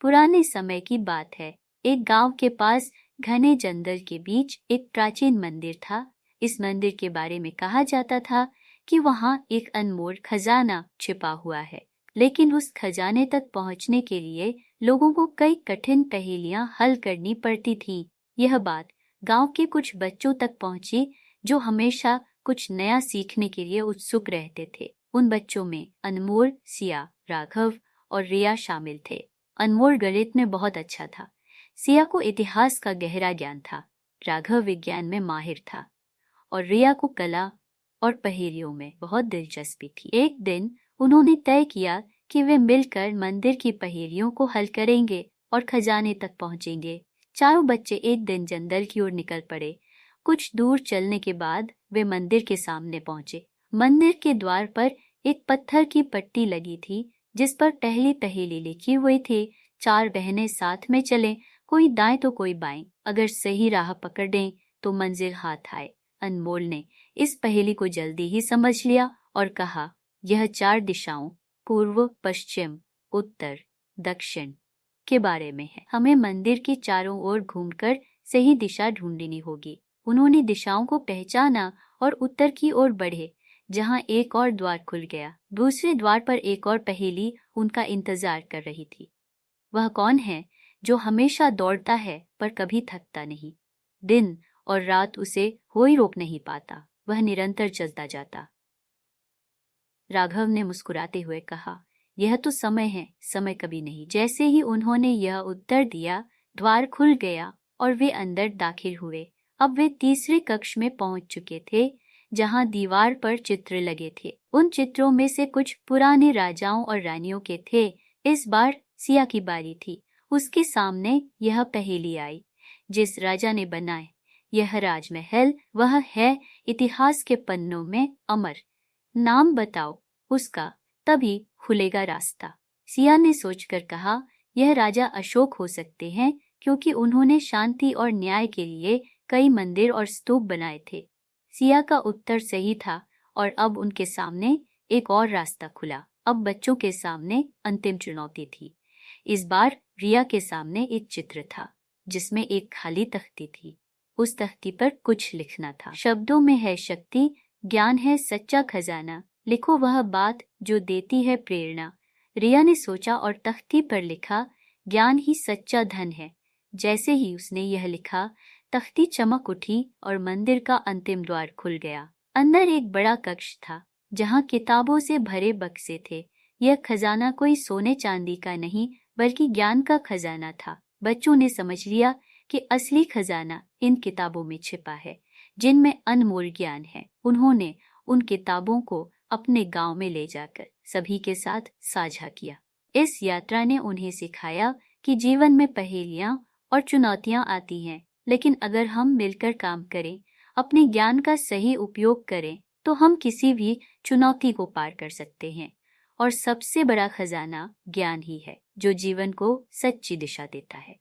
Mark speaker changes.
Speaker 1: पुराने समय की बात है। एक गांव के पास घने जंगल के बीच एक प्राचीन मंदिर था। इस मंदिर के बारे में कहा जाता था कि वहां एक अनमोल खजाना छिपा हुआ है, लेकिन उस खजाने तक पहुंचने के लिए लोगों को कई कठिन पहेलियां हल करनी पड़ती थी। यह बात गांव के कुछ बच्चों तक पहुंची जो हमेशा कुछ नया सीखने के लिए उत्सुक रहते थे। उन बच्चों में अनमोल, सिया, राघव और रिया शामिल थे। अनमोल गणित में बहुत अच्छा था। सिया को इतिहास का गहरा ज्ञान था। राघव विज्ञान में माहिर था और रिया को कला और पहेलियों में बहुत दिलचस्पी थी। एक दिन उन्होंने तय किया कि वे मिलकर मंदिर की पहेलियों को हल करेंगे और खजाने तक पहुंचेंगे। चारों बच्चे एक दिन जंगल की ओर निकल पड़े। कुछ दूर चलने के बाद वे मंदिर के सामने पहुंचे। मंदिर के द्वार पर एक पत्थर की पट्टी लगी थी जिस पर पहली पहेली लिखी हुई थी। 4 बहनें साथ में चलें, कोई दाएं तो कोई बाएं, अगर सही राह पकड़ें तो मंजिल हाथ आए। अनमोल ने इस पहेली को जल्दी ही समझ लिया और कहा, यह 4 दिशाओं पूर्व, पश्चिम, उत्तर, दक्षिण के बारे में है। हमें मंदिर की चारों ओर घूमकर सही दिशा ढूंढनी होगी। उन्होंने दिशाओं को पहचाना और उत्तर की ओर बढ़े, जहां एक और द्वार खुल गया। दूसरे द्वार पर एक और पहेली उनका इंतजार कर रही थी। वह कौन है जो हमेशा दौड़ता है पर कभी थकता नहीं? दिन और रात उसे कोई रोक नहीं पाता, वह निरंतर चलता जाता। राघव ने मुस्कुराते हुए कहा, यह तो समय है, समय कभी नहीं। जैसे ही उन्होंने यह उत्तर दिया, द्वार खुल गया और वे अंदर दाखिल हुए। अब वे तीसरे कक्ष में पहुंच चुके थे, जहां दीवार पर चित्र लगे थे। उन चित्रों में से कुछ पुराने राजाओं और रानियों के थे। इस बार सिया की बारी थी। उसके सामने यह पहेली आई, जिस राजा ने बनाए यह राजमहल, वह है इतिहास के पन्नों में अमर। नाम बताओ उसका, तभी खुलेगा रास्ता। सिया ने सोचकर कहा, यह राजा अशोक हो सकते हैं, क्योंकि उन्होंने शांति और न्याय के लिए कई मंदिर और स्तूप बनाए थे। सिया का उत्तर सही था और अब उनके सामने एक और रास्ता खुला। अब बच्चों के सामने अंतिम चुनौती थी। इस बार रिया के सामने एक चित्र था जिसमें एक खाली तख्ती थी। उस तख्ती पर कुछ लिखना था। शब्दों में है शक्ति, ज्ञान है सच्चा खजाना, लिखो वह बात जो देती है प्रेरणा। रिया ने सोचा और तख्ती पर लिखा, ज्ञान ही सच्चा धन है। जैसे ही उसने यह लिखा, तख्ती चमक उठी और मंदिर का अंतिम द्वार खुल गया। अंदर एक बड़ा कक्ष था जहां किताबों से भरे बक्से थे। यह खजाना कोई सोने चांदी का नहीं बल्कि ज्ञान का खजाना था। बच्चों ने समझ लिया कि असली खजाना इन किताबों में छिपा है, जिनमें अनमोल ज्ञान है। उन्होंने उन किताबों को अपने गांव में ले जाकर सभी के साथ साझा किया। इस यात्रा ने उन्हें सिखाया कि जीवन में पहेलियां और चुनौतियां आती हैं, लेकिन अगर हम मिलकर काम करें, अपने ज्ञान का सही उपयोग करें, तो हम किसी भी चुनौती को पार कर सकते हैं। और सबसे बड़ा खजाना ज्ञान ही है, जो जीवन को सच्ची दिशा देता है।